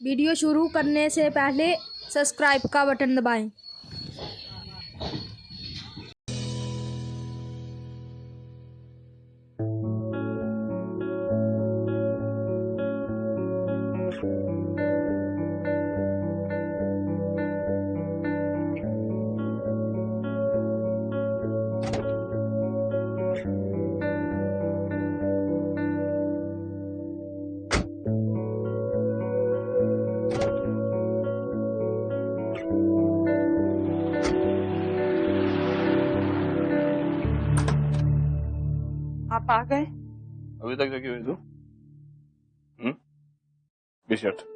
Video शुरू करने से पहले सब्सक्राइब का बटन दबाएं। आप आ गए? अभी तक जगी हुई तू? बी शर्ट।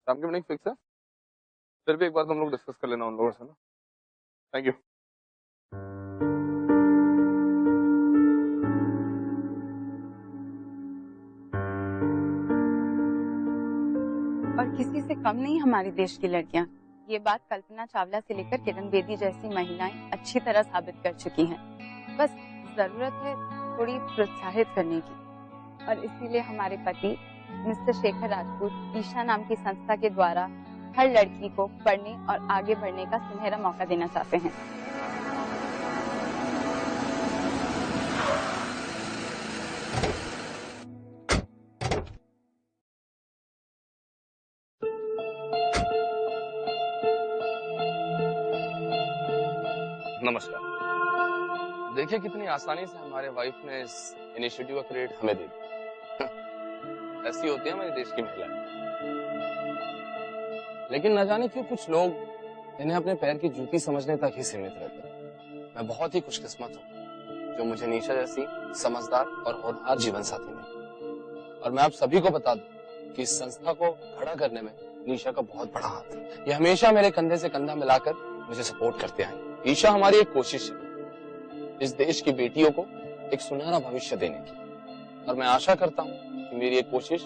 शाम की मीटिंग फिक्स है? फिर भी एक बार तुम लोग डिस्कस कर लेना उन लोगों से ना। Thank you. और किसी से कम नहीं हमारे देश की लड़कियां। ये बात कल्पना चावला से लेकर किरण बेदी जैसी महिलाएं अच्छी तरह साबित कर चुकी हैं। बस जरूरत है थोड़ी प्रोत्साहित करने की। और इसीलिए हमारे पति मिस्टर शेखर राजपूत ईशा नाम की संस्था के द्वारा हर लड़की को पढ़ने और आगे बढ़ने का सुनहरा मौका देना चाहते हैं। नमस्कार। देखिए कितनी आसानी से हमारे वाइफ ने इस इनिशिएटिव का क्रेडिट हमें दे दिया। ऐसी होती है हमारे देश की महिलाएं। लेकिन न जाने क्यों कुछ लोग इन्हें अपने पैर की जूती समझने तक ही सीमित रहते हैं। मैं बहुत ही खुशकिस्मत हूँ जो मुझे निशा जैसी समझदार और होनहार जीवन साथी मिली। और मैं आप सभी को बता दूं कि इस संस्था को खड़ा करने में निशा का बहुत बड़ा हाथ है। ये हमेशा मेरे कंधे से कंधा मिलाकर मुझे सपोर्ट करते आए। ईशा हमारी एक कोशिश है इस देश की बेटियों को एक सुनहरा भविष्य देने की, और मैं आशा करता हूँ कि मेरी एक कोशिश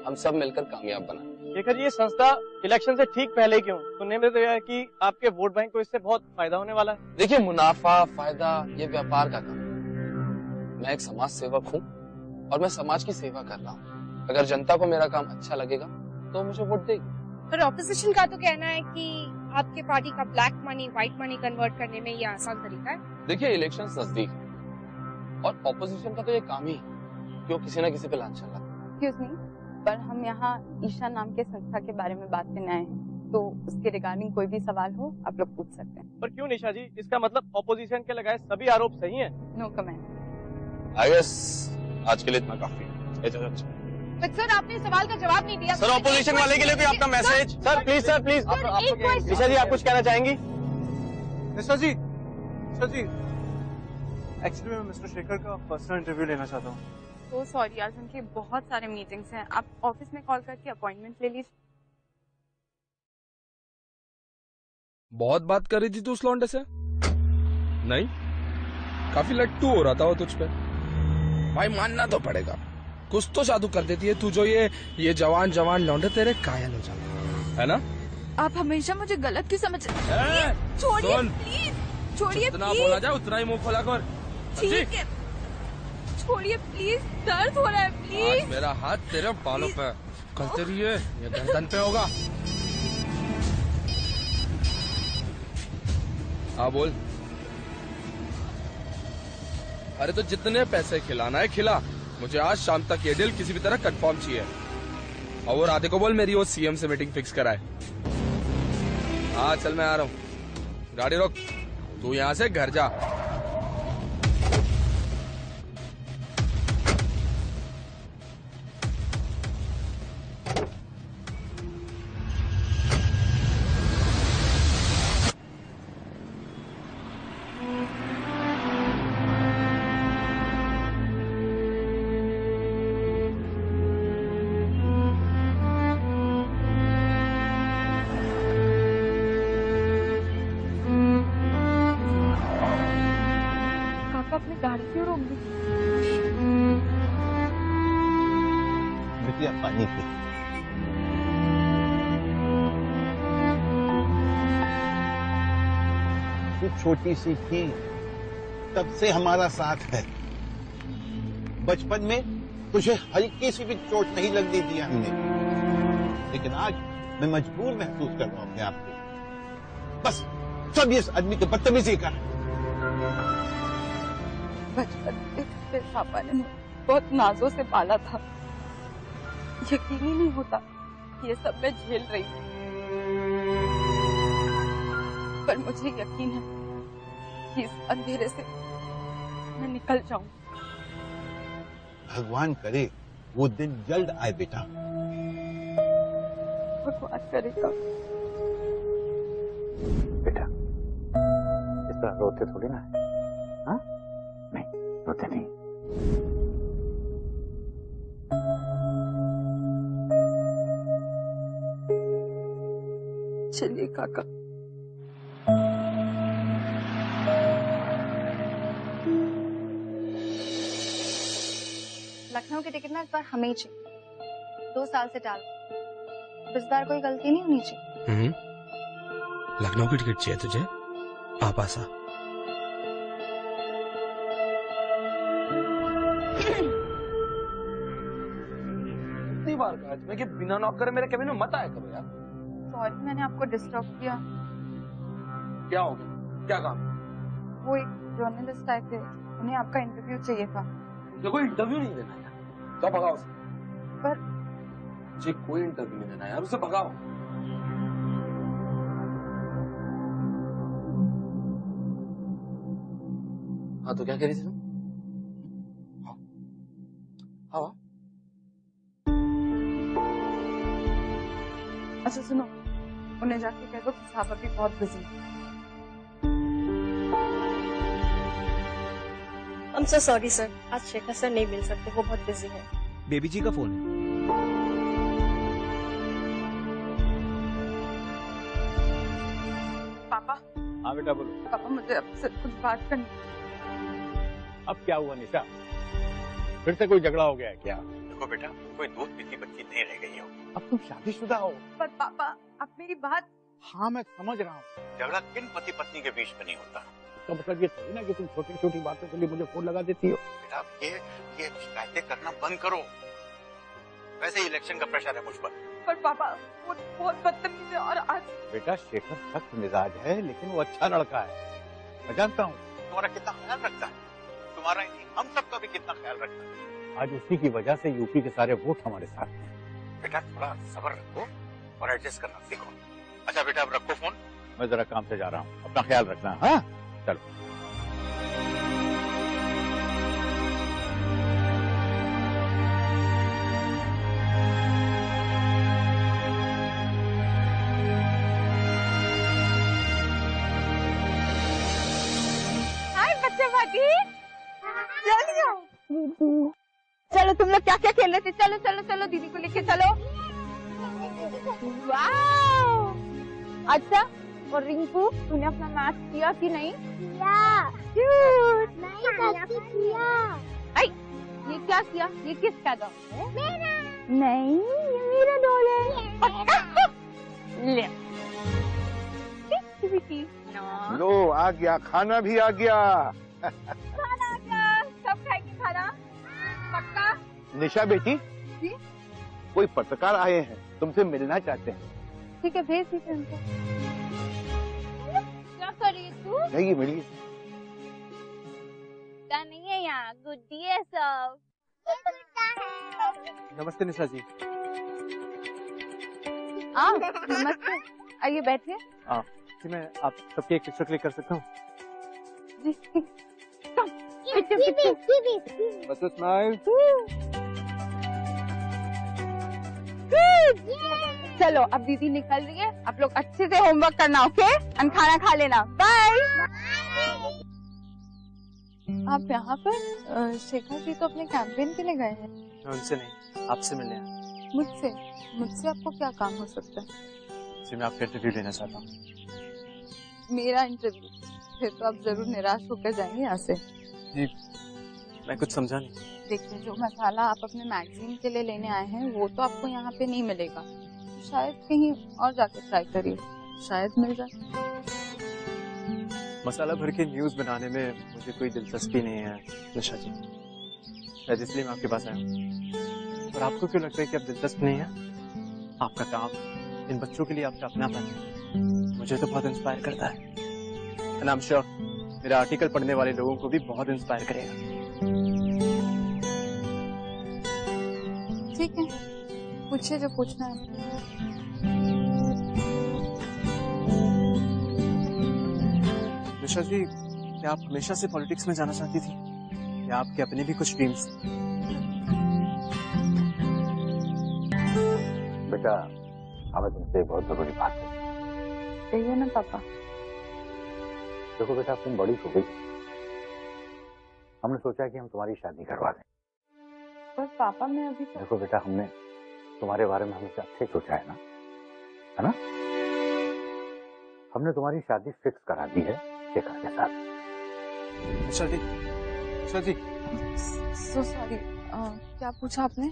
हम सब मिलकर कामयाब बनाए। शेखर, ये संस्था इलेक्शन से ठीक पहले क्यों? सुनने में तो यह है कि आपके वोट बैंक को इससे बहुत फायदा होने वाला है। देखिए, मुनाफा फायदा ये व्यापार का काम है। मैं एक समाज सेवक हूँ और मैं समाज की सेवा कर रहा हूँ। अगर जनता को मेरा काम अच्छा लगेगा तो मुझे वोट देगी। पर ऑपोजिशन का तो कहना है कि आपके पार्टी का black money white money convert करने में ये आसान तरीका है। देखिए, इलेक्शन नजदीक है और ऑपोजिशन का तो ये काम ही है कि वो किसी न किसी पे लांछन लगाए। एक्सक्यूज मी, पर हम यहाँ ईशा नाम के संस्था के बारे में बात करने आए हैं, तो उसके रिगार्डिंग कोई भी सवाल हो आप लोग पूछ सकते हैं। पर क्यों निशा जी? इसका मतलब ऑपोजिशन के लगाए सभी आरोप सही हैं? No comment. आई गेस आज के लिए इतना काफी है। सर, आपने सवाल का जवाब नहीं दिया। सर, ऑपोजिशन वाले के लिए कोई आपका मैसेज? सर प्लीज निशा जी, आप कुछ कहना चाहेंगी? निशा जी, एक्चुअली मैं मिस्टर शेखर का पर्सनल इंटरव्यू लेना चाहता हूँ। तो सॉरी, आज उनके बहुत सारे मीटिंग्स हैं। आप ऑफिस में कॉल करके अपॉइंटमेंट ले लीजिए। बहुत बात कर रही थी तू उस लौंडे से? नहीं, काफी लट्टू हो रहा था वो तुझ पे। भाई मानना तो पड़ेगा, कुछ तो जादू कर देती है तू, जो ये जवान लौंडे तेरे कायल हो जाते, है ना? आप हमेशा मुझे गलत क्यों समझ? छोड़िए प्लीज, छोड़िए जितना बोला जाए उतना ही मुंह खोला कर। ठीक है, छोड़िए प्लीज, दर्द हो रहा है प्लीज। आज मेरा हाथ तेरे बालों पे, कल तेरी ये गर्दन पे होगा। हाँ बोल। अरे तो जितने पैसे खिलाना है खिला, मुझे आज शाम तक ये डील किसी भी तरह कंफर्म चाहिए। और वो राधे को बोल मेरी वो सीएम से मीटिंग फिक्स कराए। हाँ चल, मैं आ रहा हूँ। गाड़ी रोक, तू यहाँ से घर जा। आपने गाड़ी क्यों रोक दी? बिटिया पानी पी। तू छोटी सी थी तब से हमारा साथ है। बचपन में तुझे हल्की सी भी चोट नहीं लगने दी हमने, लेकिन आज मैं मजबूर महसूस कर रहा हूं अपने आप को। बस सब इस आदमी की बदतमीजी का। बचपन में मेरे पापा ने मुझे बहुत नाजों से पाला था। यकीन ही नहीं होता ये सब मैं झेल रही हूँ, पर मुझे यकीन है कि इस अंधेरे से मैं निकल जाऊं। भगवान करे वो दिन जल्द आए बेटा। भगवान करेगा। बेटा इस तरह रोते थोड़ी ना है। हाँ नहीं रोते नहीं। चलिए काका। लखनऊ की टिकट ना इस बार हमें ही चाहिए। 2 साल से टाल, इस बार कोई गलती नहीं होनी चाहिए। लखनऊ की टिकट चाहिए तुझे? आप आसा। इतनी बार कहा तुम्हें कि बिना नॉक करे मेरे केबिन में मत आया करो यार। सॉरी मैंने आपको डिस्टर्ब किया। क्या हो गया? क्या काम? वो एक जर्नलिस्ट आए थे, उन्हें आपका इंटरव्यू चाहिए था। मुझे कोई इंटरव्यू नहीं देना यार, तो भगाओ उसे। पर मुझे कोई इंटरव्यू नहीं देना यार, उसे भगाओ। हाँ तो क्या कह रही थी तुम? हाँ अच्छा सुनो, उन्हें जाके कह दो कि साहब अभी बहुत बिजी है। I'm so sorry सर, आज शेखर सर नहीं मिल सकते, वो बहुत बिजी है। बेबी जी का फोन है। पापा। हाँ बेटा बोलो। पापा मुझे आपसे कुछ बात करनी। अब क्या हुआ निशा? फिर से कोई झगड़ा हो गया है क्या? देखो बेटा, कोई दूध पीती बच्ची नहीं रह गई हो। अब तुम शादीशुदा हो। पर पापा आप मेरी बात। हाँ मैं समझ रहा हूँ, झगड़ा किन पति पत्नी के बीच में नहीं होता। इसका मतलब ये थोड़ी ना कि तुम छोटी छोटी बातों के लिए मुझे फोन लगा देती हो। बेटा ये शिकायतें करना बंद करो। वैसे ही इलेक्शन का प्रेशर है मुझ पर पापा वो बहुत बदतमीज है। और आज बेटा शेखर सख्त मिजाज है, लेकिन वो अच्छा लड़का है। मैं जानता हूँ तुम्हारा कितना ख्याल रखता है, तुम्हारा ही नहीं हम सबका भी कितना ख्याल रखता है। आज उसी की वजह से यूपी के सारे वोट हमारे साथ हैं। बेटा थोड़ा सब्र रखो और एडजस्ट करना सीखो। अच्छा बेटा अब रखो फोन, मैं जरा काम से जा रहा हूँ, अपना ख्याल रखना। हाँ चलो। चलो तुम लोग क्या क्या खेल रहे थे? चलो चलो चलो दीदी को लेके चलो। वाओ! अच्छा और रिंकू तूने अपना मैच किया कि नहीं? ये क्या किया? ये किसका डॉल है? मेरा। नहीं ये मेरा डॉल है। ले लो आ गया, खाना भी आ गया। खाना आ गया, सब खाएंगे खाना पक्का। निशा बेटी जी? कोई पत्रकार आए हैं, तुमसे मिलना चाहते हैं। ठीक है भेज दीजिए उनको। क्या कर रही है तू? नहीं मिली नहीं है यहाँ, गुड्डी है सब। नमस्ते निशा जी। आओ नमस्ते, आइए बैठिए। जी मैं आप सबकी एक पिक्चर क्लिक कर सकता हूँ? जी बस स्माइल। चलो अब दीदी निकल रही है, आप लोग अच्छे से होमवर्क करना, ओके? और खाना खा लेना। बाय। आप यहाँ पर? शेखर जी तो अपने कैंपेन के लिए गए हैं। मैं उनसे नहीं, आपसे मिलने आया। मुझसे? मुझसे आपको क्या काम हो सकता है? जी मैं आपका इंटरव्यू लेना चाहता हूँ। मेरा इंटरव्यू? फिर तो आप जरूर निराश होकर जाएंगे यहाँ से। जी मैं कुछ समझा नहीं। देखिए, जो मसाला आप अपने मैगजीन के लिए लेने आए हैं वो तो आपको यहाँ पे नहीं मिलेगा, शायद कहीं और जाके ट्राई करिए, शायद मिल जाए। मसाला भर के न्यूज बनाने में मुझे कोई दिलचस्पी नहीं है निशा जी, शायद इसलिए मैं आपके पास आया हूँ। और आपको क्यों लगता है कि आप दिलचस्प नहीं है? आपका काम, इन बच्चों के लिए आपका अपनापन मुझे तो बहुत इंस्पायर करता है। एंड आई एम श्योर मेरा आर्टिकल पढ़ने वाले लोगों को भी बहुत इंस्पायर करेगा। ठीक है, पूछिए जो पूछना है। निशा जी, क्या आप हमेशा से पॉलिटिक्स में जाना चाहती थी या आपके अपने भी कुछ ड्रीम्स? बेटा, हमें तुमसे बहुत जरूरी बात है। कहिए ना पापा। देखो बेटा, तुम बड़ी हो गई, हमने सोचा कि हम तुम्हारी शादी करवा दें। पर पापा मैं अभी देखो बेटा, हमने तुम्हारे बारे में हमेशा अच्छे सोचा है ना? हमने तुम्हारी शादी फिक्स करा दी है शेखर के साथ। निशा जी, निशा जी, सो सॉरी, क्या पूछा आपने?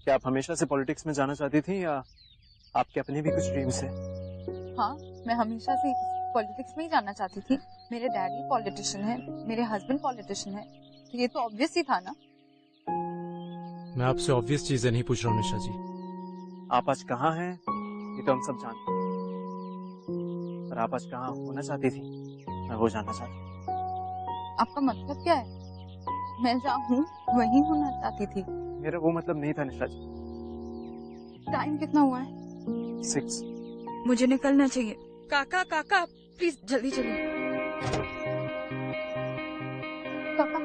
क्या आप हमेशा से पॉलिटिक्स में जाना चाहती थी या आपके अपने भी कुछ ड्रीम्स हैं? हाँ, मैं हमेशा से पॉलिटिक्स में ही जाना चाहती थी। मेरे डैडी पॉलिटिशियन है, मेरे हस्बैंड पॉलिटिशियन है, तो ये तो ऑब्वियस ही था ना। मैं आपसे ऑब्वियस चीजें नहीं पूछ रहा हूँ निशा जी। आप आज कहाँ हैं ये तो हम सब जानते हैं, पर आप आज कहाँ होना चाहती थी मैं वो जानना चाहती हूँ। आपका मतलब क्या है? मैं जहाँ हूँ वहीं होना चाहती थी। मेरा वो मतलब नहीं था निशा जी। टाइम कितना हुआ है? 6। मुझे निकलना चाहिए। काका काका प्लीज जल्दी चलिए। काका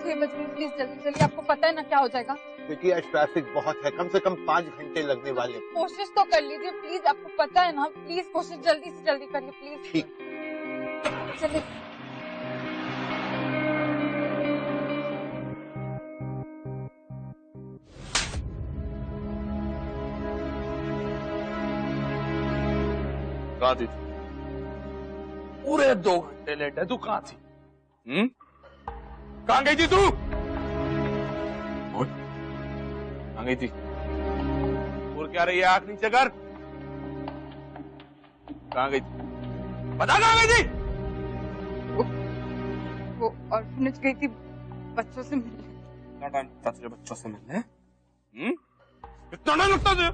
6 बज गए, प्लीज जल्दी चलिए, आपको पता है ना क्या हो जाएगा। देखिए आज ट्रैफिक बहुत है, कम से कम 5 घंटे लगने वाले। कोशिश तो कर लीजिए प्लीज, आपको पता है ना, प्लीज कोशिश जल्दी से जल्दी करिए प्लीज। ठीक। चलिए। कहाँ थी? पूरे 2 घंटे लेट है, तू कहाँ थी? कहाँ गई थी तू? कहाँ गई थी? और क्या रही है, आँख नीचे कर। कहाँ गई थी? बता कहाँ गई थी? वो ऑर्फनेज गई थी बच्चों से मिलने। कितना टाइम लगता तुझे बच्चों से मिलने? कितना टाइम लगता तुझे?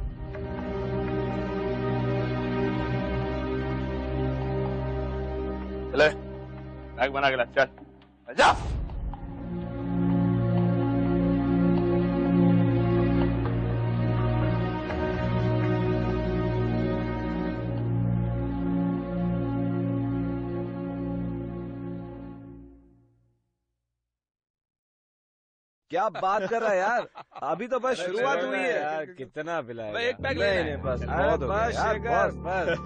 चले बैग बना के ला, चल जा। क्या बात कर रहा है यार, अभी तो बस शुरुआत हुई है यार। कितना पिलाया? एक पैक लेना है। बस बहुत हो गया यार, बस।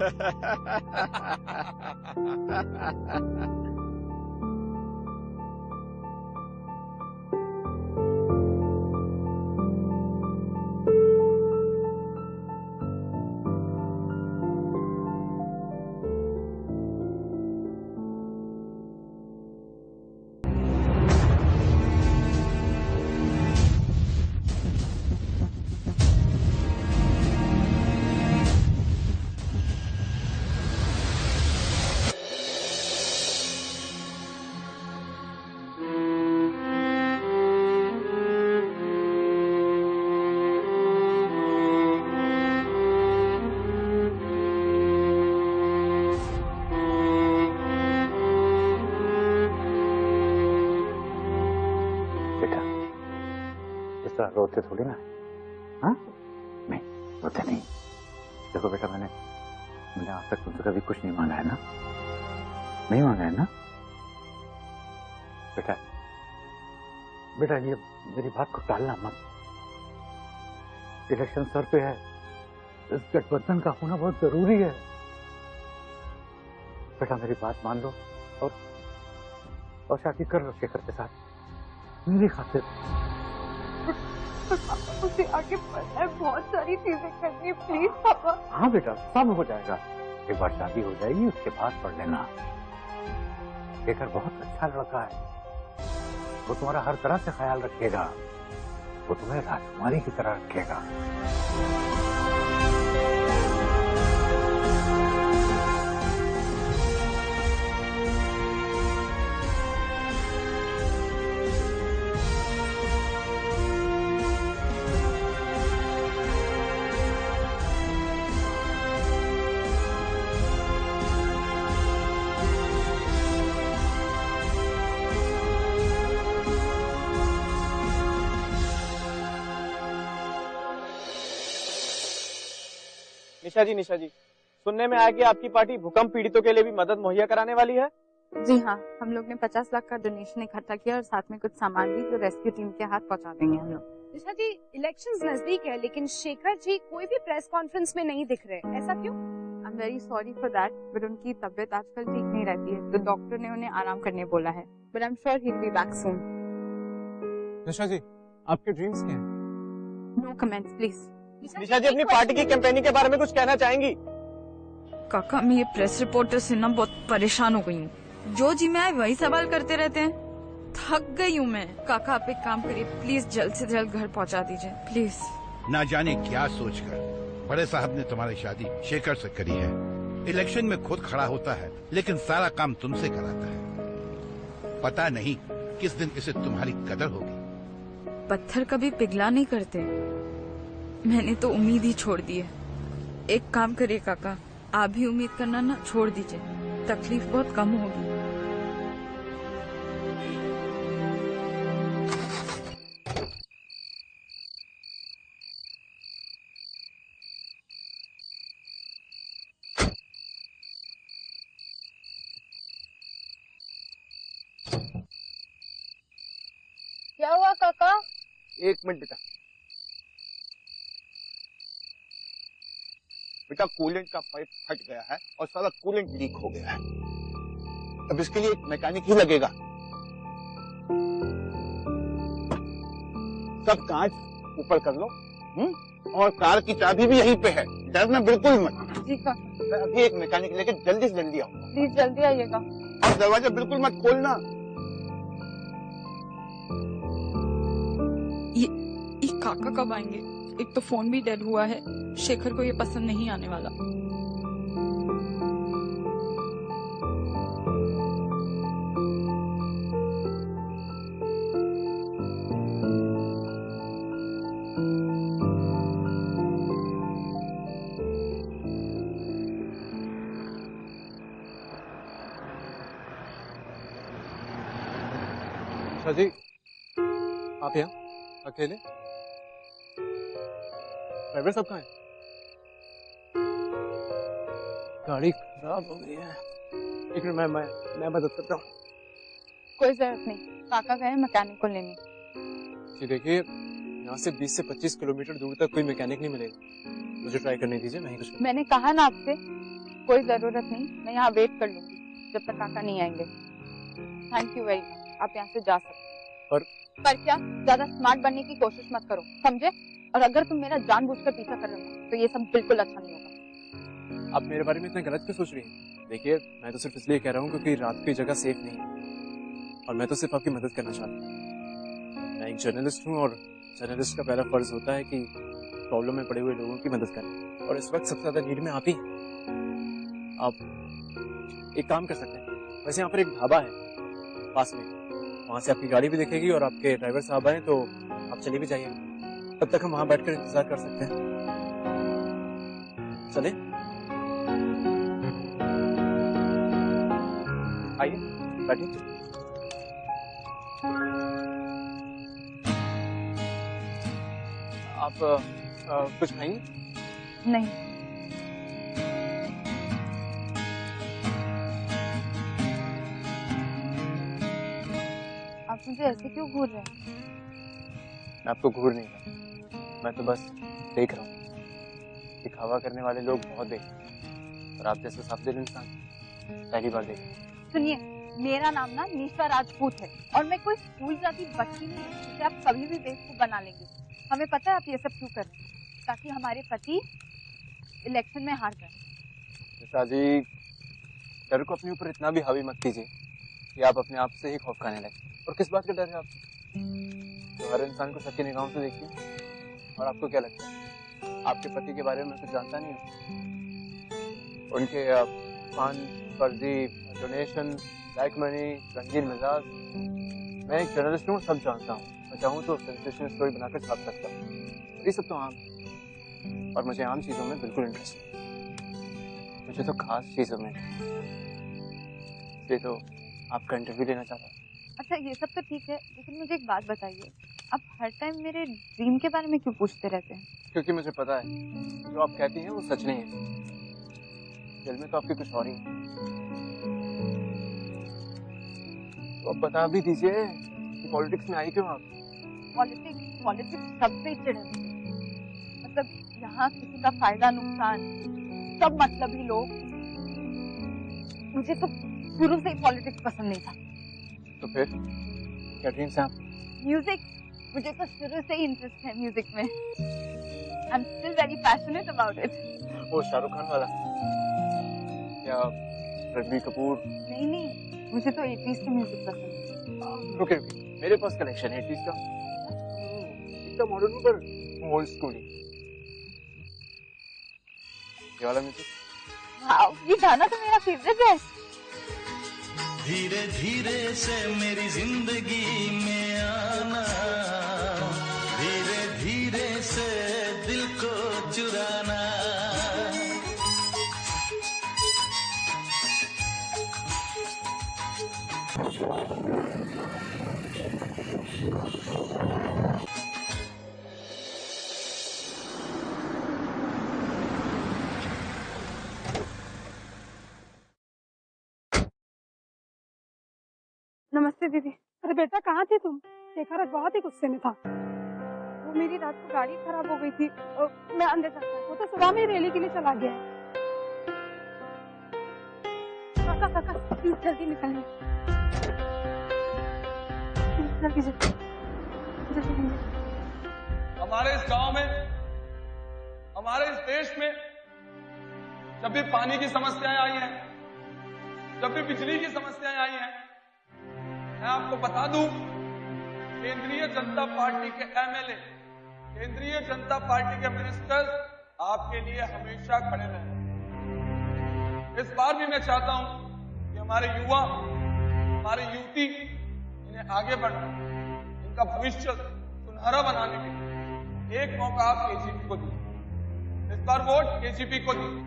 रोते थोड़ी ना, हाँ? नहीं रोते नहीं। देखो बेटा, मैंने आज तक तुमसे कभी कुछ नहीं मांगा है ना, नहीं मांगा है ना बेटा। बेटा ये मेरी बात को टालना मत। इलेक्शन सर पे है, इस गठबंधन का होना बहुत जरूरी है। बेटा मेरी बात मान लो और शादी कर लो शेखर के साथ, मेरी खातिर। मुझे आगे बढ़ना है, बहुत सारी चीजें करनी है, प्लीज पापा। हाँ बेटा, सब हो जाएगा। एक बार शादी हो जाएगी उसके बाद पढ़ लेना। शेखर बहुत अच्छा लड़का है, वो तुम्हारा हर तरह से ख्याल रखेगा, वो तुम्हें राजकुमारी की तरह रखेगा। निशा जी, सुनने में आया कि आपकी पार्टी भूकंप पीड़ितों के लिए भी मदद मुहैया कराने वाली है। जी हाँ, हम लोग ने 50 लाख का डोनेशन इकट्ठा किया और साथ में कुछ सामान भी जो रेस्क्यू टीम के हाथ पहुंचा देंगे हम लोग। निशा जी, इलेक्शंस नजदीक है लेकिन शेखर जी कोई भी प्रेस कॉन्फ्रेंस में नहीं दिख रहे, ऐसा क्यों? I am very sorry for that, but उनकी तबीयत आजकल ठीक नहीं रहती है, तो डॉक्टर ने उन्हें आराम करने बोला है, but I am sure he will be back soon. Nisha ji, आपके ड्रीम्स क्या हैं? No comments please. Nisha ji, अपनी पार्टी की कैंपेनिंग के बारे में कुछ कहना चाहेंगी? काका, मैं ये प्रेस रिपोर्टर से ना बहुत परेशान हो गई हूँ। जो जी में आए वही सवाल करते रहते हैं, थक गई हूँ मैं। काका, आप एक काम करिए, प्लीज जल्द से जल्द घर पहुँचा दीजिए, प्लीज। ना जाने क्या सोचकर बड़े साहब ने तुम्हारी शादी शेखर से करी है। इलेक्शन में खुद खड़ा होता है लेकिन सारा काम तुमसे कराता है। पता नहीं किस दिन इसे तुम्हारी कदर होगी। पत्थर कभी पिघला नहीं करते, मैंने तो उम्मीद ही छोड़ दी है। एक काम करिए काका, आप भी उम्मीद करना ना छोड़ दीजिए, तकलीफ बहुत कम होगी। क्या हुआ काका? एक मिनट बेटा, कूलेंट का पाइप फट गया है और सारा कूलेंट लीक हो गया है। अब इसके लिए एक मैकेनिक ही लगेगा। सब कांच ऊपर कर लो, और कार की चाबी भी यहीं पे है, डरना बिल्कुल मत। जी काका। मैं अभी एक मैकेनिक लेके जल्दी से जल्दी आऊंगा। प्लीज जल्दी आइएगा। और दरवाजा बिल्कुल मत खोलना। ये काका कब आएंगे? एक तो फोन भी डेड हुआ है, शेखर को ये पसंद नहीं आने वाला। निशा जी, आप यहाँ अकेले? ड्राइवर साहब कहाँ हैं? गाड़ी खराब हो गई है। एक मिनट, मैं मदद करता हूँ। कोई जरूरत नहीं, काका गए मैकेनिक को लेने। जी देखिए, यहाँ से 20 से 25 किलोमीटर दूर तक कोई मैकेनिक नहीं मिलेगा, मुझे ट्राई करने दीजिए, मैं ही कुछ। मैंने कहा ना आपसे, कोई जरूरत नहीं, मैं यहाँ वेट कर लूंगी जब तक काका नहीं आएंगे। थैंक यू वेरी मच, आप यहाँ से जा सकते हैं। पर क्या, ज्यादा स्मार्ट बनने की कोशिश मत करो, समझे? और अगर तुम मेरा जानबूझकर पीछा कर रहे हो तो ये सब बिल्कुल अच्छा नहीं होगा। आप मेरे बारे में इतना गलत क्यों सोच रही हैं? देखिए, मैं तो सिर्फ इसलिए कह रहा हूँ क्योंकि रात की जगह सेफ नहीं है, और मैं तो सिर्फ आपकी मदद करना चाहता हूँ। मैं एक जर्नलिस्ट हूँ और जर्नलिस्ट का पहला फर्ज होता है कि प्रॉब्लम में पड़े हुए लोगों की मदद करें, और इस वक्त सबसे ज्यादा नीड में आप ही। आप एक काम कर सकते हैं, वैसे यहाँ पर एक ढाबा है पास में, वहां से आपकी गाड़ी भी दिखेगी और आपके ड्राइवर साहब आए तो आप चले भी जाइए, तब तक हम वहां बैठकर इंतजार कर सकते हैं। चले, आइए बैठिए। आप कुछ खाएंगे? नहीं। आप मुझे ऐसे क्यों घूर रहे हैं? मैं आपको घूर नहीं रहा, मैं तो बस देख रहा हूँ। दिखावा करने वाले लोग बहुत देखते हैं, और आप जैसे साफ-दिल इंसान पहली बार देख रहे हैं। सुनिए, मेरा नाम ना निशा राजपूत है, और मैं कोई स्कूल जाती बच्ची नहीं हूँ जिसे आप कभी भी बेवकूफ बना लेंगे। हमें पता है आप ये सब क्यों कर रहे हैं, ताकि हमारे पति इलेक्शन में हार जाए। निशा जी, डर को अपने ऊपर इतना भी हावी मत कीजिए। कि आप अपने आप से ही खौफ खाने लगे। और किस बात का डर है आपको? तो हर इंसान को शक की निगाहों से देखती है। और आपको क्या लगता है आपके पति के बारे में कुछ जानता नहीं हो? उनके फंड, फर्जी डोनेशन, ब्लैक मनी, रंगीन मिजाज। मैं एक जर्नलिस्ट हूँ, सब जानता हूँ। मैं चाहूँ तो सेंसेशनल स्टोरी बनाकर छाप सकता हूँ। ये सब तो आम है और मुझे आम चीजों में बिल्कुल इंटरेस्ट नहीं। मुझे तो खास चीजों में ये तो आपका इंटरव्यू लेना चाहता हूँ। अच्छा ये सब तो ठीक है, लेकिन मुझे एक बात बताइए, आप हर टाइम मेरे ड्रीम के बारे में क्यों पूछते रहते हैं? क्योंकि मुझे पता है जो आप कहती हैं वो सच नहीं है। दिल में तो आपके कुछ और ही है। तो अब बता भी दीजिए कि पॉलिटिक्स में आई क्यों आप? पॉलिटिक्स सबसे चिढ़ है। मतलब यहाँ किसी का फायदा नुकसान सब मतलबी लोग। मुझे तो शुरू से ही पॉलिटिक्स पसंद नहीं था। तो फिर क्या ड्रीम्स हैं आप? म्यूजिक, मुझे तो शुरू से ही इंटरेस्ट है म्यूजिक में। I am still very passionate about it. वो शाहरुख खान वाला या रणबीर कपूर? नहीं, मुझे तो 80s की म्यूजिक पसंद है। रुके, मेरे पास कलेक्शन है 80s का। एकदम मॉडर्न पर ओल्ड स्कूल। ये वाला म्यूजिक? वाओ, ये गाना तो मेरा फेवरेट है। धीरे धीरे से मेरी जिंदगी में आना, धीरे धीरे से दिल को चुराना। नमस्ते दीदी। अरे बेटा कहाँ थी तुम? शेखर आज बहुत ही गुस्से में था। वो मेरी रात को गाड़ी खराब हो गई थी और मैं अंदर जाता, वो तो सुबह में रैली के लिए चला गया है। काका प्लीज जल्दी निकलिए, जल्दी जल्दी। हमारे इस गांव में, हमारे इस देश में जब भी पानी की समस्याएं आई हैं, जब भी बिजली की समस्याएं आई हैं, मैं आपको बता दूं, केंद्रीय जनता पार्टी के एमएलए, केंद्रीय जनता पार्टी के मिनिस्टर्स आपके लिए हमेशा खड़े रहे। इस बार भी मैं चाहता हूं कि हमारे युवा, हमारे युवती इन्हें आगे बढ़ना, इनका भविष्य सुनहरा बनाने के लिए एक मौका आप केजीपी को दीजिए। इस बार वोट केजीपी को दीजिए।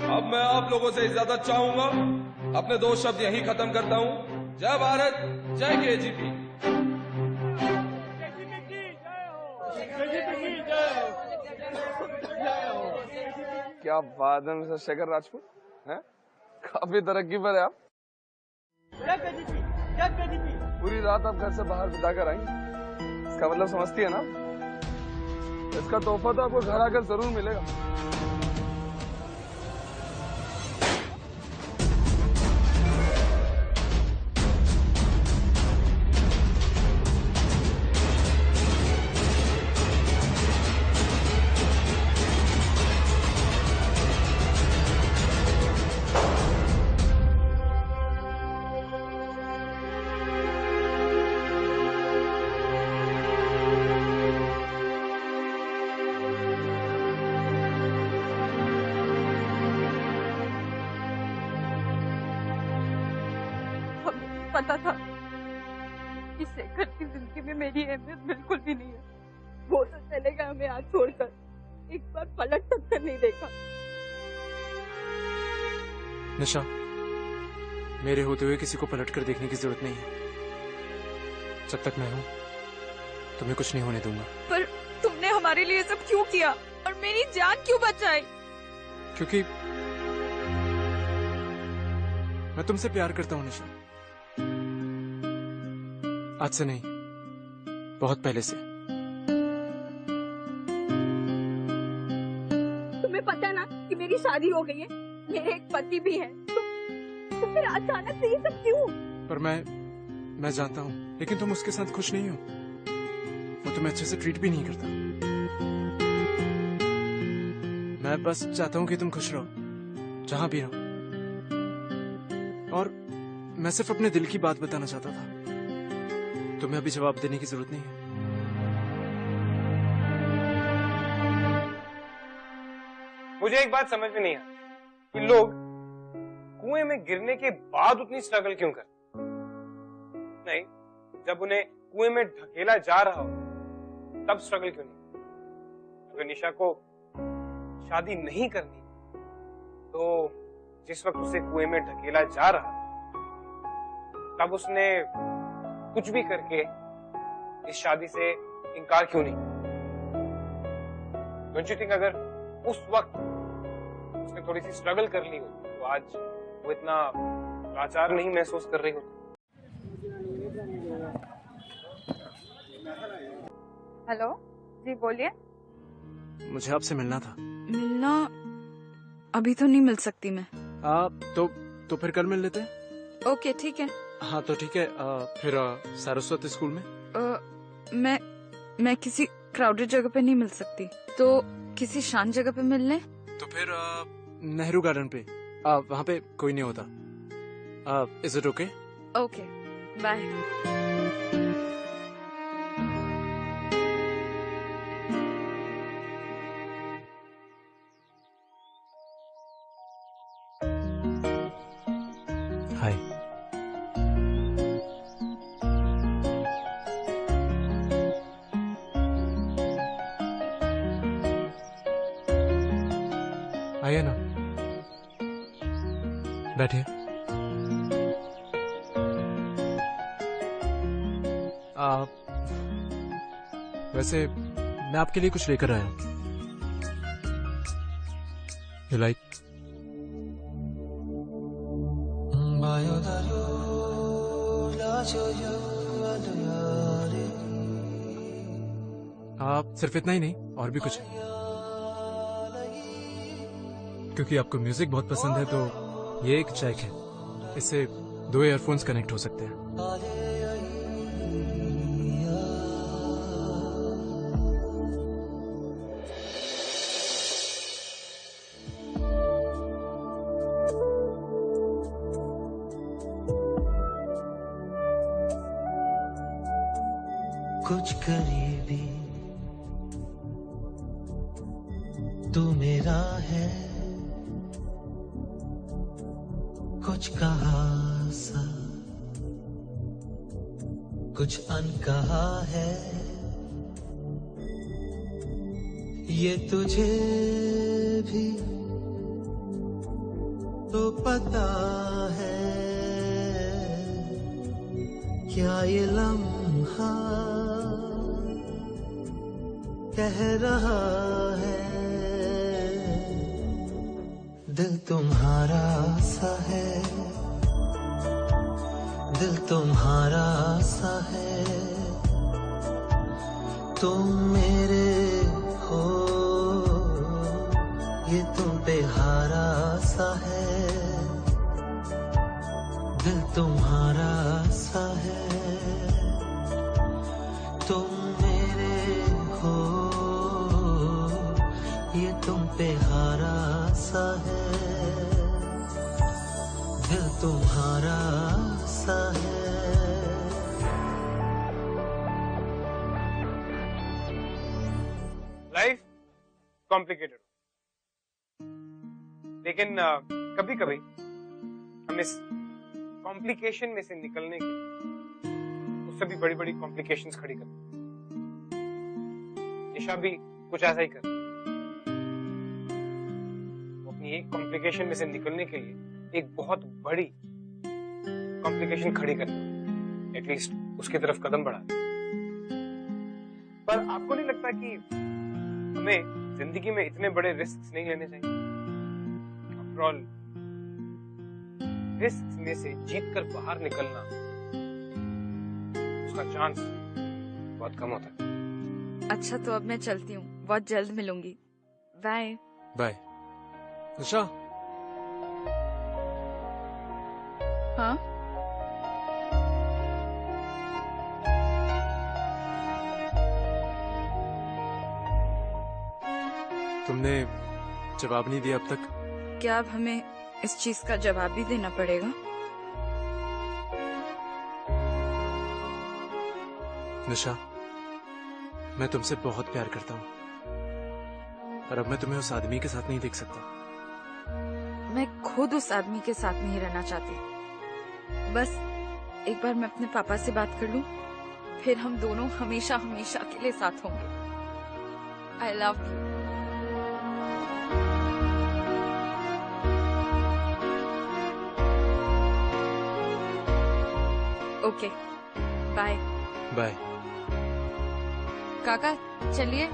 अब मैं आप लोगों से इजाजत चाहूंगा, अपने 2 शब्द यहीं खत्म करता हूं। जय भारत, जय केजीपी। क्या बात है मिस्टर शेखर राजपूत, हैं? काफी तरक्की पर है आप। पूरी रात आप घर से बाहर बिता कर आई, इसका मतलब समझती है ना? इसका तोहफा तो आपको घर आकर जरूर मिलेगा। पता था कि शेखर की जिंदगी में मेरी अहमियत बिल्कुल भी नहीं है। वो तो चले गए हमें आज छोड़कर, एक बार पलट तक कर नहीं देखा। निशा, मेरे होते हुए किसी को पलट कर देखने की जरूरत नहीं है। जब तक मैं हूं तुम्हें कुछ नहीं होने दूंगा। पर तुमने हमारे लिए सब क्यों किया और मेरी जान क्यों बचाई? क्योंकि मैं तुमसे प्यार करता हूं निशा। आज से नहीं, बहुत पहले से। तुम्हें पता है ना कि मेरी शादी हो गई है, मेरे एक पति भी है, तो फिर अचानक से ये सब क्यों? पर मैं जानता हूँ, लेकिन तुम उसके साथ खुश नहीं हो। वो तुम्हें अच्छे से ट्रीट भी नहीं करता। मैं बस चाहता हूँ कि तुम खुश रहो, जहां भी रहो। और मैं सिर्फ अपने दिल की बात बताना चाहता था। तुम्हें अभी जवाब देने की जरूरत नहीं है। मुझे एक बात समझ में नहीं आई कि लोग कुएं में गिरने के बाद उतनी स्ट्रगल क्यों कर, नहीं जब उन्हें कुएं में ढकेला जा रहा हो तब स्ट्रगल क्यों नहीं? अगर निशा को शादी नहीं करनी तो जिस वक्त उसे कुएं में ढकेला जा रहा तब उसने कुछ भी करके इस शादी से इनकार क्यों नहीं? डोंट यू थिंक अगर उस वक्त उसने थोड़ी सी स्ट्रगल कर ली होती तो आज वो इतना लाचार नहीं महसूस कर रही होती? हेलो जी बोलिए। मुझे आपसे मिलना था। मिलना अभी तो नहीं मिल सकती मैं। तो फिर कल मिल लेते हैं। ओके ठीक है। हाँ तो ठीक है। फिर सारस्वत स्कूल में। मैं किसी क्राउडेड जगह पे नहीं मिल सकती, तो किसी शांत जगह पे मिल लें। तो फिर नेहरू गार्डन पे, वहाँ पे कोई नहीं होता। Is it okay? Okay bye. Hi. आइए ना, बैठिए। वैसे मैं आपके लिए कुछ लेकर आया हूँ। You like? आप सिर्फ इतना ही नहीं और भी कुछ है, क्योंकि आपको म्यूजिक बहुत पसंद है तो ये एक जैक है, इससे 2 ईयरफोन्स कनेक्ट हो सकते हैं। कुछ करीबी तू मेरा है, कुछ कहा सा कुछ अनकहा है, ये तुझे भी तो पता है, क्या ये लम्हा कह रहा है, दिल तुम्हारा सा है, दिल तुम्हारा सा है, तुम मेरे हो, ये तुम पे हारा सा है, दिल तुम्हारा सा है, तुम मेरे हो, ये तुम पे हारा सा है, दिल तुम्हारा सा है। लाइफ कॉम्प्लिकेटेड, लेकिन कभी कभी हम इस कॉम्प्लिकेशन में से निकलने के उससे भी बड़ी बड़ी कॉम्प्लिकेशंस खड़ी करते हैं। निशा भी कुछ ऐसा ही कर, वो अपनी एक कॉम्प्लिकेशन में से निकलने के लिए एक बहुत बड़ी कॉम्प्लिकेशन खड़ी करती, एटलीस्ट उसकी तरफ कदम बढ़ा। पर आपको नहीं लगता कि हमें जिंदगी में इतने बड़े रिस्क नहीं लेने चाहिए? आफ्टर ऑल रिस्क में से जीतकर बाहर निकलना, उसका चांस बहुत कम होता है। अच्छा तो अब मैं चलती हूँ, बहुत जल्द मिलूंगी। Bye bye. निशा। हाँ तुमने जवाब नहीं दिया अब तक। क्या अब हमें इस चीज का जवाब भी देना पड़ेगा? निशा, मैं तुमसे बहुत प्यार करता हूँ, पर अब मैं तुम्हें उस आदमी के साथ नहीं देख सकता। मैं खुद उस आदमी के साथ नहीं रहना चाहती। बस एक बार मैं अपने पापा से बात कर लूं, फिर हम दोनों हमेशा हमेशा के लिए साथ होंगे। I love you. Okay, bye. Bye. काका चलिए।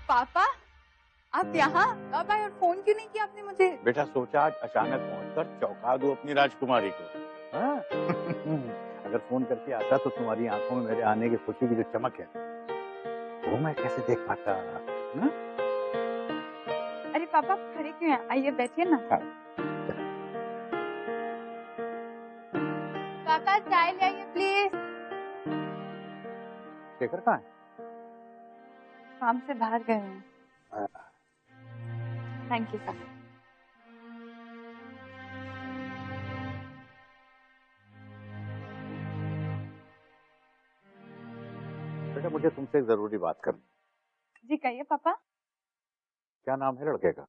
पापा, आप यहाँ कब आए और फोन क्यों नहीं किया आपने मुझे? बेटा सोचा आज अचानक पहुंचकर चौंका दूं अपनी राजकुमारी को। हाँ? अगर फोन करके आता तो तुम्हारी आंखों में मेरे आने की खुशी की जो चमक है वो मैं कैसे देख पाता। हाँ? अरे पापा आप खड़े क्यों हैं? आइए बैठिए ना। हाँ। पापा चाय ले आइए प्लीज। शेखर कहाँ है? काम से बाहर गए हैं। Thank you sir. बेटा मुझे तुमसे एक जरूरी बात करनी। जी कहिए पापा। क्या नाम है लड़के का?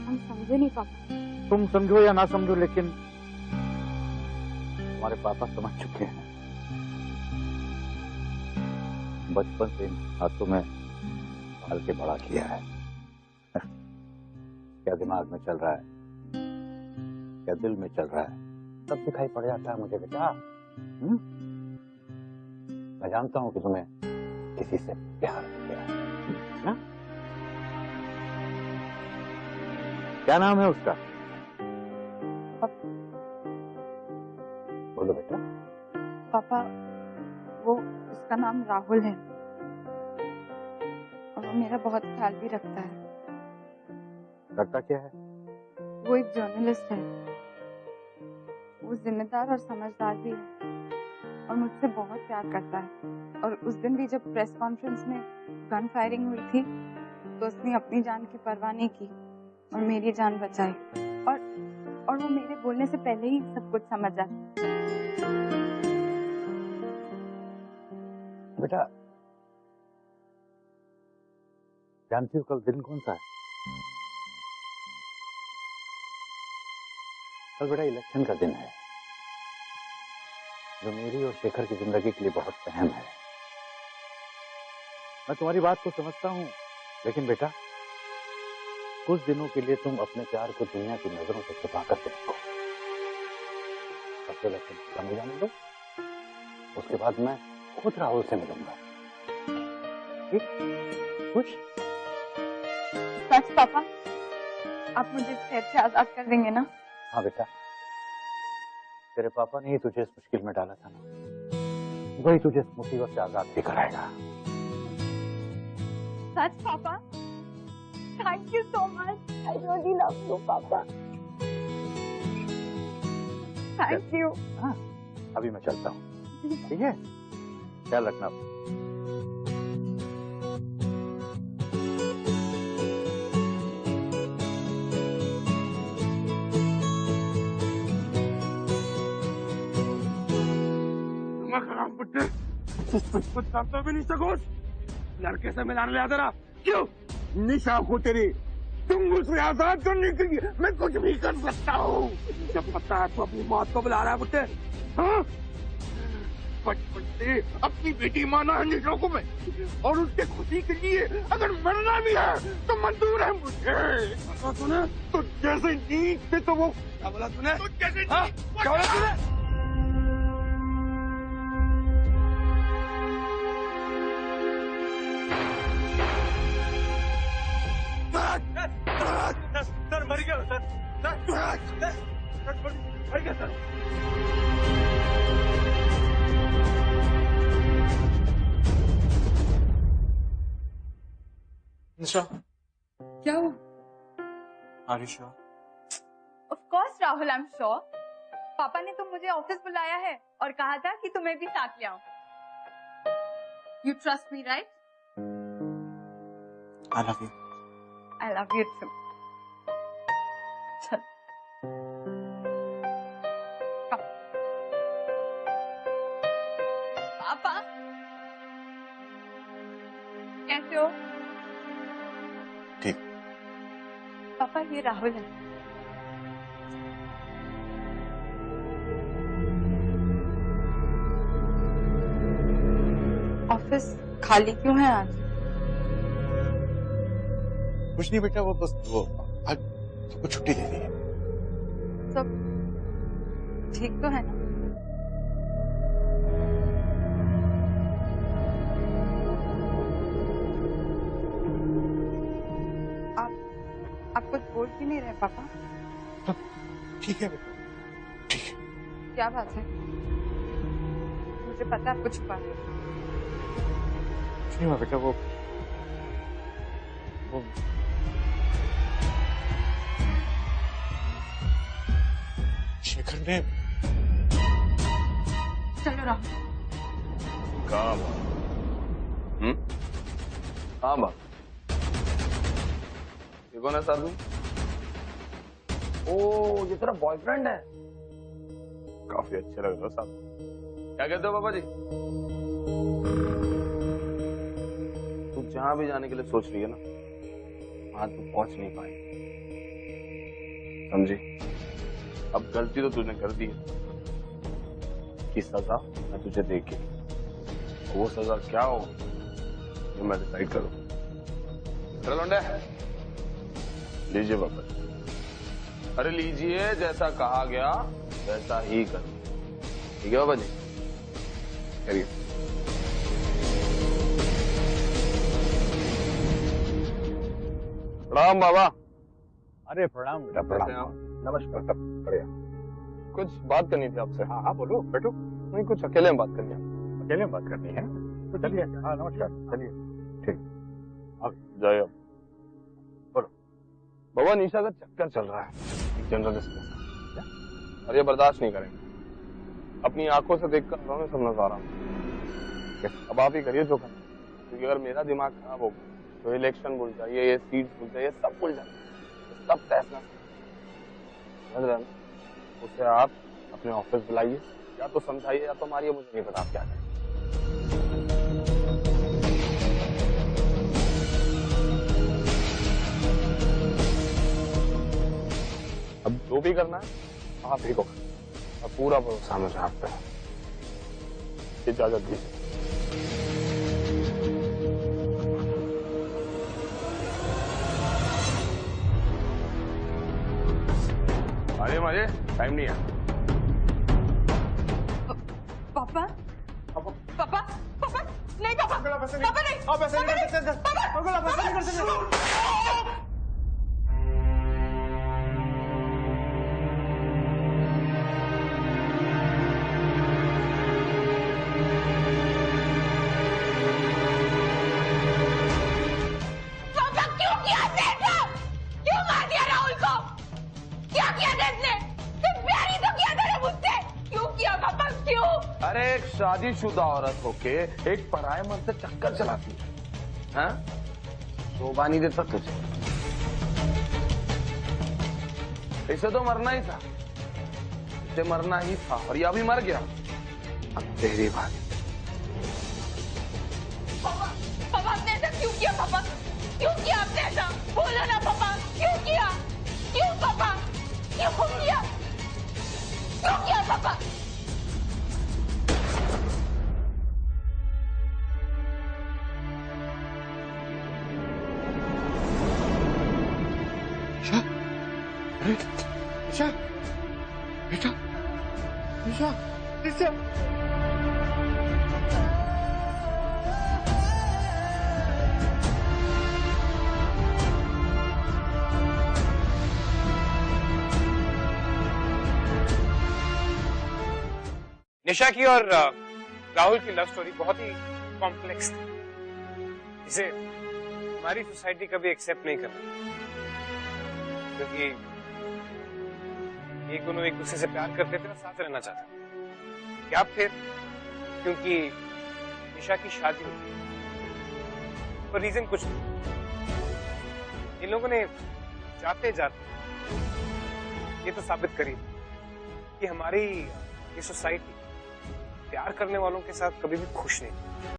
हम समझे नहीं पापा। तुम समझो या ना समझो लेकिन तुम्हारे पापा समझ चुके हैं। बचपन से इन हाथों में पाल के बड़ा किया है। क्या दिमाग में चल रहा है, क्या दिल में चल रहा है, सब दिखाई पड़ जाता है मुझे बेटा। मैं जानता हूं कि तुम्हें किसी से प्यार किया है ना? क्या नाम है उसका? बोलो बेटा। पापा वो उसका नाम राहुल है और वो मेरा बहुत ख्याल भी रखता है। करता क्या है? वो एक जर्नलिस्ट है। वो जिम्मेदार और समझदार भी है और मुझसे बहुत प्यार करता है। और उस दिन भी जब प्रेस कॉन्फ्रेंस में गन फायरिंग हुई थी तो उसने अपनी जान की परवाह नहीं की और मेरी जान बचाई। और वो मेरे बोलने से पहले ही सब कुछ समझ जाता। बेटा जानती हो कल दिन कौन सा है? कल बेटा इलेक्शन का दिन है जो मेरी और शेखर की जिंदगी के लिए बहुत अहम है। मैं तुम्हारी बात को समझता हूँ लेकिन बेटा कुछ दिनों के लिए तुम अपने प्यार को दुनिया की नजरों से छुपा कर देखो। सबसे इलेक्शन खत्म हो जाने दो, उसके बाद मैं खुद राहुल से मिलूंगा। ठीक? खुश? सच पापा, आप मुझे इस कैद से आजाद कर देंगे ना? हाँ बेटा, तेरे पापा ने ही तुझे इस मुश्किल में डाला था ना, वही तुझे इस मुसीबत से आजाद भी कराएगा। सच पापा? Thank you so much. I really love you papa. Thank you. हाँ, अभी मैं चलता हूँ। ठीक है, ख्याल रखना। कुछ करते भी नहीं सको, लड़के से मिलाने ले आता रहा। क्यों? निशा को तेरी तुम उसे आजाद करने के लिए मैं कुछ भी कर सकता हूँ। जब पता है तो अपनी मौत को बुला रहा है बुट्टे। हाँ? बचपन से अपनी बेटी माना है निशा को मैं, और उसके खुशी के लिए अगर मरना भी है तो मंजूर है मुझे। तूने तो जैसे नींद से तो वो क्या बोला तूने? तो जैसे हाँ? क्या बोला तूने? सर मर गया। निशा, क्या हुआ? Are you sure? Of course Rahul, I am sure. पापा ने तो मुझे ऑफिस बुलाया है और कहा था कि तुम्हें भी साथ ले आऊं। You trust me, right? I love you. I love you too. चल। पापा कैसे हो? ठीक। पापा ये राहुल है। ऑफिस खाली क्यों है आज? कुछ नहीं बेटा, वो बस वो आज सबको छुट्टी दे दी है। सब ठीक तो है ना? आप कुछ बोल क्यों नहीं रहे पापा? ठीक है बेटा, ठीक है। क्या बात है? मुझे पता है आपको छुपा है। कुछ नहीं हुआ बेटा, वो शेखर ने। चलो राहुल। कहाँ बात? ये कौन है साधु? ओ, ये तेरा बॉयफ्रेंड है? काफी अच्छे लग रहे हो साधु। क्या कहते हो पापा जी? तू जहां भी जाने के लिए सोच रही है ना, वहां तू पहुंच नहीं पाएगी, समझी? अब गलती तो तूने कर दी है, कि सजा मैं तुझे देगी। वो सजा क्या हो ये मैं डिसाइड करूं। चलो लौंडे, लीजिए वापस। अरे लीजिए, जैसा कहा गया वैसा ही कर। ठीक है बाबा जी, करिए। प्रणाम बाबा। अरे प्रणाम बेटा, प्रणाम। नमस्कार। सब बढ़िया। कुछ बात करनी थी आपसे। हाँ हाँ बोलो, बैठो। नहीं, कुछ अकेले में बात करनी है। अकेले में बात करनी है तो चलिए। हाँ नमस्कार, चलिए। ठीक, अब जाइए। बोलो बाबा, निशा का चक्कर चल रहा है एक जर्नलिस्ट के साथ, और ये बर्दाश्त नहीं करेंगे। अपनी आंखों से देखकर हमें सब नजर आ रहा हूँ। अब आप ही करिए जो करना, क्योंकि अगर मेरा दिमाग खराब हो गया तो इलेक्शन भूल जाइए, ये सीट भूल जाइए, सब भूल जाइए, सब तहस नहस। समझ रहे हैं? उसे आप अपने ऑफिस बुलाइए, या तो समझाइए या तो मारिए, मुझे नहीं पता आप क्या करें। अब जो भी करना है आप ही को करना, और पूरा भरोसा मुझे आप पे है। इजाजत दीजिए। अरे मारे टाइम नहीं है। पापा पापा पापा नहीं, पापा पापा नहीं, आप ऐसे नहीं कर सकते। पापा आप ऐसे नहीं कर सकते। पापा क्यों किया ऐसा? क्यों मार दिया राहुल को? क्या किया ने? सिर्फ प्यार ही तो किया था मुझसे। क्यों किया पापा, क्यों? अरे एक शादीशुदा औरत होके एक पराये मर्द से चक्कर चलाती है, हाँ? शोभा नहीं देता तुझे। इसे तो मरना ही था, इसे मरना ही था, और यह भी मर गया। अब तेरी बात। पापा आपने ऐसा क्यों किया? पापा क्यों किया आपने ऐसा? बोलो ना पापा, क्यों किया? क्यों पापा, क्यों किया? क्यों किया पापा? निशा, बेटा, निशा, निशा। निशा की और राहुल की लव स्टोरी बहुत ही कॉम्प्लेक्स थी, जिसे हमारी सोसाइटी कभी एक्सेप्ट नहीं करती, क्योंकि ये दोनों एक दूसरे से प्यार करते थे और साथ रहना चाहते थे। या फिर क्योंकि निशा की शादी हुई, पर रीजन कुछ नहीं। इन लोगों ने जाते जाते ये तो साबित करी कि हमारी ये सोसाइटी प्यार करने वालों के साथ कभी भी खुश नहीं।